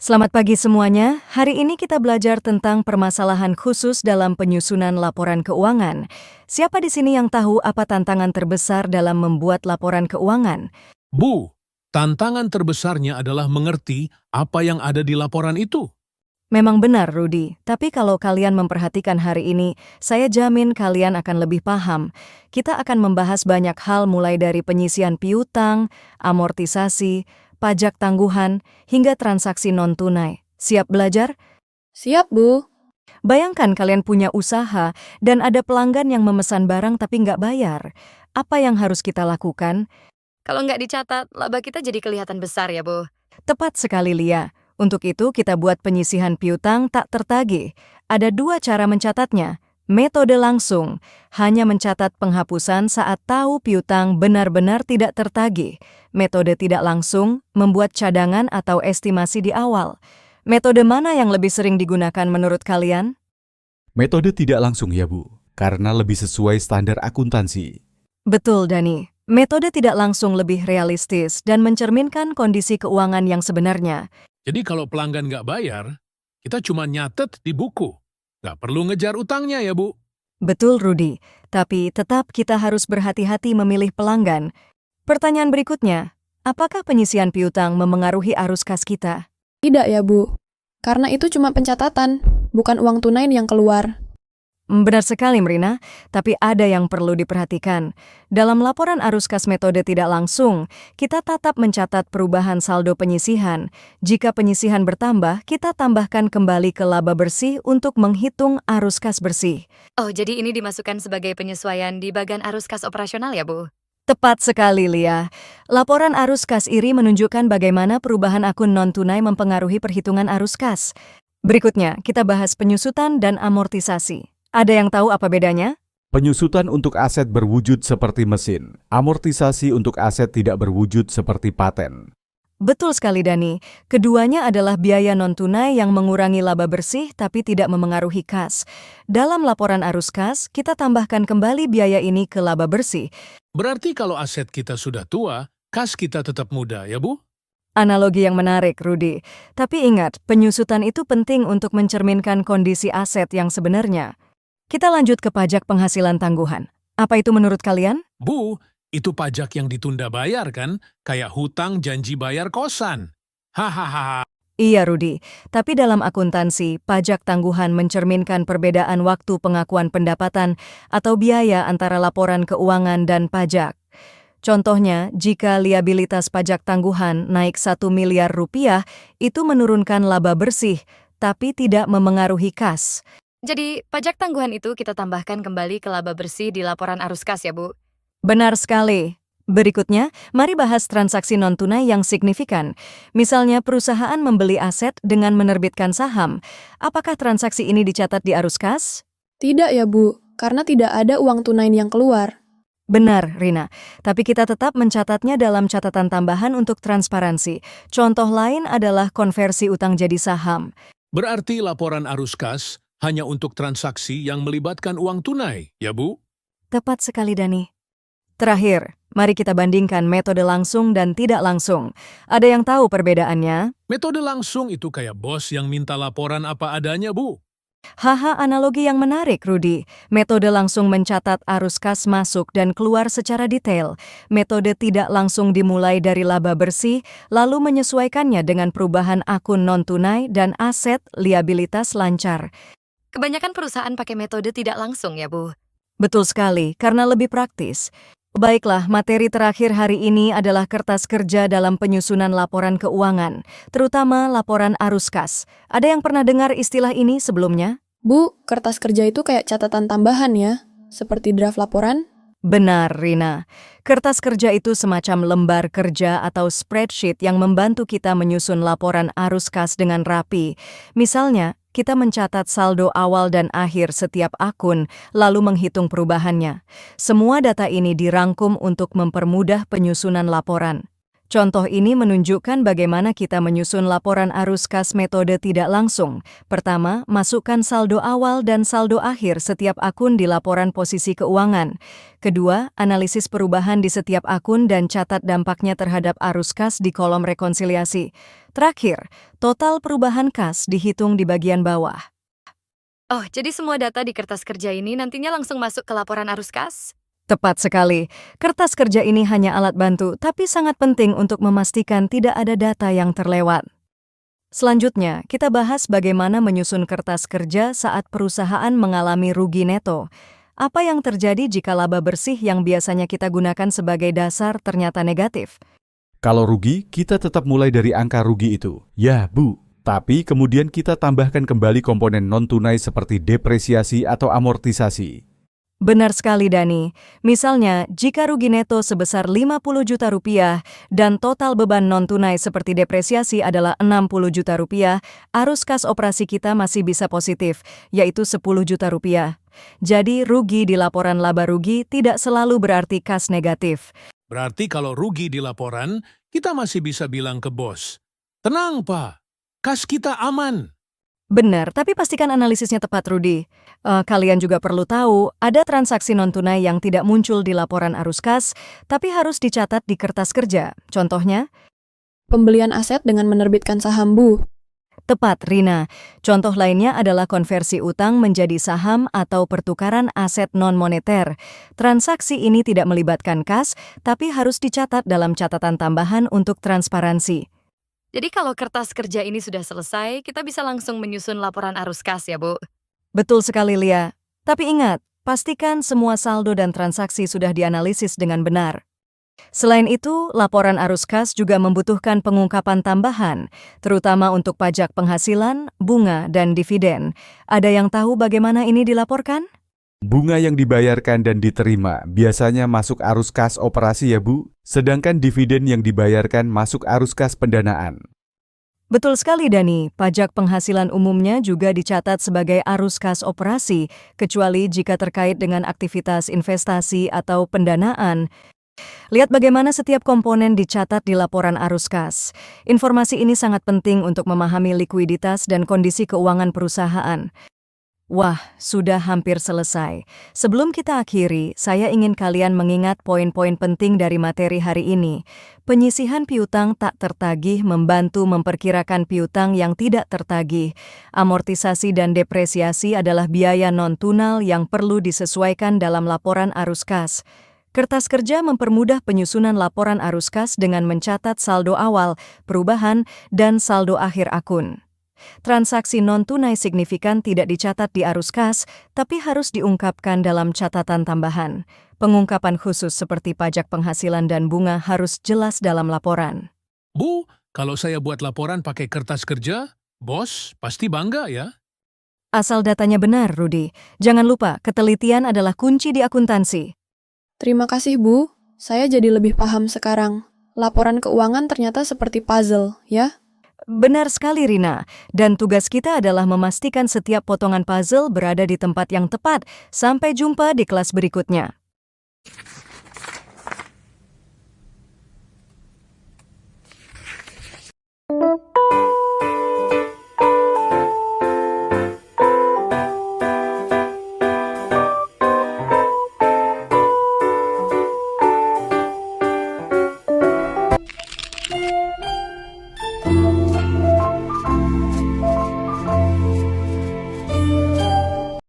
Selamat pagi semuanya. Hari ini kita belajar tentang permasalahan khusus dalam penyusunan laporan keuangan. Siapa di sini yang tahu apa tantangan terbesar dalam membuat laporan keuangan? Bu, tantangan terbesarnya adalah mengerti apa yang ada di laporan itu. Memang benar, Rudy. Tapi kalau kalian memperhatikan hari ini, saya jamin kalian akan lebih paham. Kita akan membahas banyak hal mulai dari penyisian piutang, amortisasi, pajak tangguhan, hingga transaksi non-tunai. Siap belajar? Siap, Bu. Bayangkan kalian punya usaha dan ada pelanggan yang memesan barang tapi nggak bayar. Apa yang harus kita lakukan? Kalau nggak dicatat, laba kita jadi kelihatan besar ya, Bu. Tepat sekali, Lia. Untuk itu kita buat penyisihan piutang tak tertagih. Ada dua cara mencatatnya. Metode langsung, hanya mencatat penghapusan saat tahu piutang benar-benar tidak tertagih. Metode tidak langsung, membuat cadangan atau estimasi di awal. Metode mana yang lebih sering digunakan menurut kalian? Metode tidak langsung ya Bu, karena lebih sesuai standar akuntansi. Betul, Dani. Metode tidak langsung lebih realistis dan mencerminkan kondisi keuangan yang sebenarnya. Jadi kalau pelanggan nggak bayar, kita cuma nyatet di buku. Nggak perlu ngejar utangnya ya, Bu. Betul, Rudy. Tapi tetap kita harus berhati-hati memilih pelanggan. Pertanyaan berikutnya, apakah penyisian piutang memengaruhi arus kas kita? Tidak ya, Bu. Karena itu cuma pencatatan, bukan uang tunai yang keluar. Benar sekali, Merina. Tapi ada yang perlu diperhatikan. Dalam laporan arus kas metode tidak langsung, kita tetap mencatat perubahan saldo penyisihan. Jika penyisihan bertambah, kita tambahkan kembali ke laba bersih untuk menghitung arus kas bersih. Oh, jadi ini dimasukkan sebagai penyesuaian di bagian arus kas operasional ya, Bu? Tepat sekali, Lia. Laporan arus kas IRI menunjukkan bagaimana perubahan akun non-tunai mempengaruhi perhitungan arus kas. Berikutnya, kita bahas penyusutan dan amortisasi. Ada yang tahu apa bedanya? Penyusutan untuk aset berwujud seperti mesin, amortisasi untuk aset tidak berwujud seperti paten. Betul sekali, Dani. Keduanya adalah biaya non-tunai yang mengurangi laba bersih tapi tidak memengaruhi kas. Dalam laporan arus kas, kita tambahkan kembali biaya ini ke laba bersih. Berarti kalau aset kita sudah tua, kas kita tetap muda ya, Bu? Analogi yang menarik, Rudy. Tapi ingat, penyusutan itu penting untuk mencerminkan kondisi aset yang sebenarnya. Kita lanjut ke pajak penghasilan tangguhan. Apa itu menurut kalian? Bu, itu pajak yang ditunda bayar kan? Kayak hutang janji bayar kosan. Hahaha. Iya, Rudy. Tapi dalam akuntansi, pajak tangguhan mencerminkan perbedaan waktu pengakuan pendapatan atau biaya antara laporan keuangan dan pajak. Contohnya, jika liabilitas pajak tangguhan naik 1 miliar rupiah, itu menurunkan laba bersih, tapi tidak memengaruhi kas. Jadi, pajak tangguhan itu kita tambahkan kembali ke laba bersih di laporan arus kas ya, Bu? Benar sekali. Berikutnya, mari bahas transaksi non-tunai yang signifikan. Misalnya, perusahaan membeli aset dengan menerbitkan saham. Apakah transaksi ini dicatat di arus kas? Tidak ya, Bu. Karena tidak ada uang tunai yang keluar. Benar, Rina. Tapi kita tetap mencatatnya dalam catatan tambahan untuk transparansi. Contoh lain adalah konversi utang jadi saham. Berarti laporan arus kas hanya untuk transaksi yang melibatkan uang tunai, ya Bu? Tepat sekali, Dani. Terakhir, mari kita bandingkan metode langsung dan tidak langsung. Ada yang tahu perbedaannya? Metode langsung itu kayak bos yang minta laporan apa adanya, Bu. Haha, analogi yang menarik, Rudy. Metode langsung mencatat arus kas masuk dan keluar secara detail. Metode tidak langsung dimulai dari laba bersih, lalu menyesuaikannya dengan perubahan akun non-tunai dan aset liabilitas lancar. Kebanyakan perusahaan pakai metode tidak langsung ya, Bu? Betul sekali, karena lebih praktis. Baiklah, materi terakhir hari ini adalah kertas kerja dalam penyusunan laporan keuangan, terutama laporan arus kas. Ada yang pernah dengar istilah ini sebelumnya? Bu, kertas kerja itu kayak catatan tambahan ya? Seperti draft laporan? Benar, Rina. Kertas kerja itu semacam lembar kerja atau spreadsheet yang membantu kita menyusun laporan arus kas dengan rapi. Misalnya, kita mencatat saldo awal dan akhir setiap akun, lalu menghitung perubahannya. Semua data ini dirangkum untuk mempermudah penyusunan laporan. Contoh ini menunjukkan bagaimana kita menyusun laporan arus kas metode tidak langsung. Pertama, masukkan saldo awal dan saldo akhir setiap akun di laporan posisi keuangan. Kedua, analisis perubahan di setiap akun dan catat dampaknya terhadap arus kas di kolom rekonsiliasi. Terakhir, total perubahan kas dihitung di bagian bawah. Oh, jadi semua data di kertas kerja ini nantinya langsung masuk ke laporan arus kas? Tepat sekali. Kertas kerja ini hanya alat bantu, tapi sangat penting untuk memastikan tidak ada data yang terlewat. Selanjutnya, kita bahas bagaimana menyusun kertas kerja saat perusahaan mengalami rugi neto. Apa yang terjadi jika laba bersih yang biasanya kita gunakan sebagai dasar ternyata negatif? Kalau rugi, kita tetap mulai dari angka rugi itu. Ya, Bu. Tapi kemudian kita tambahkan kembali komponen non-tunai seperti depresiasi atau amortisasi. Benar sekali, Dani. Misalnya, jika rugi neto sebesar 50 juta rupiah dan total beban non-tunai seperti depresiasi adalah 60 juta rupiah, arus kas operasi kita masih bisa positif, yaitu 10 juta rupiah. Jadi, rugi di laporan laba rugi tidak selalu berarti kas negatif. Berarti kalau rugi di laporan, kita masih bisa bilang ke bos, "Tenang, Pak. Kas kita aman." Benar, tapi pastikan analisisnya tepat, Rudi. Kalian juga perlu tahu, ada transaksi non-tunai yang tidak muncul di laporan arus kas, tapi harus dicatat di kertas kerja. Contohnya? Pembelian aset dengan menerbitkan saham, Bu. Tepat, Rina. Contoh lainnya adalah konversi utang menjadi saham atau pertukaran aset non-moneter. Transaksi ini tidak melibatkan kas, tapi harus dicatat dalam catatan tambahan untuk transparansi. Jadi kalau kertas kerja ini sudah selesai, kita bisa langsung menyusun laporan arus kas ya, Bu? Betul sekali, Lia. Tapi ingat, pastikan semua saldo dan transaksi sudah dianalisis dengan benar. Selain itu, laporan arus kas juga membutuhkan pengungkapan tambahan, terutama untuk pajak penghasilan, bunga, dan dividen. Ada yang tahu bagaimana ini dilaporkan? Bunga yang dibayarkan dan diterima biasanya masuk arus kas operasi ya, Bu. Sedangkan dividen yang dibayarkan masuk arus kas pendanaan. Betul sekali, Dani. Pajak penghasilan umumnya juga dicatat sebagai arus kas operasi, kecuali jika terkait dengan aktivitas investasi atau pendanaan. Lihat bagaimana setiap komponen dicatat di laporan arus kas. Informasi ini sangat penting untuk memahami likuiditas dan kondisi keuangan perusahaan. Wah, sudah hampir selesai. Sebelum kita akhiri, saya ingin kalian mengingat poin-poin penting dari materi hari ini. Penyisihan piutang tak tertagih membantu memperkirakan piutang yang tidak tertagih. Amortisasi dan depresiasi adalah biaya non-tunal yang perlu disesuaikan dalam laporan arus kas. Kertas kerja mempermudah penyusunan laporan arus kas dengan mencatat saldo awal, perubahan, dan saldo akhir akun. Transaksi non-tunai signifikan tidak dicatat di arus kas, tapi harus diungkapkan dalam catatan tambahan. Pengungkapan khusus seperti pajak penghasilan dan bunga harus jelas dalam laporan. Bu, kalau saya buat laporan pakai kertas kerja, bos pasti bangga ya. Asal datanya benar, Rudi. Jangan lupa, ketelitian adalah kunci di akuntansi. Terima kasih, Bu. Saya jadi lebih paham sekarang. Laporan keuangan ternyata seperti puzzle, ya? Benar sekali, Rina. Dan tugas kita adalah memastikan setiap potongan puzzle berada di tempat yang tepat. Sampai jumpa di kelas berikutnya.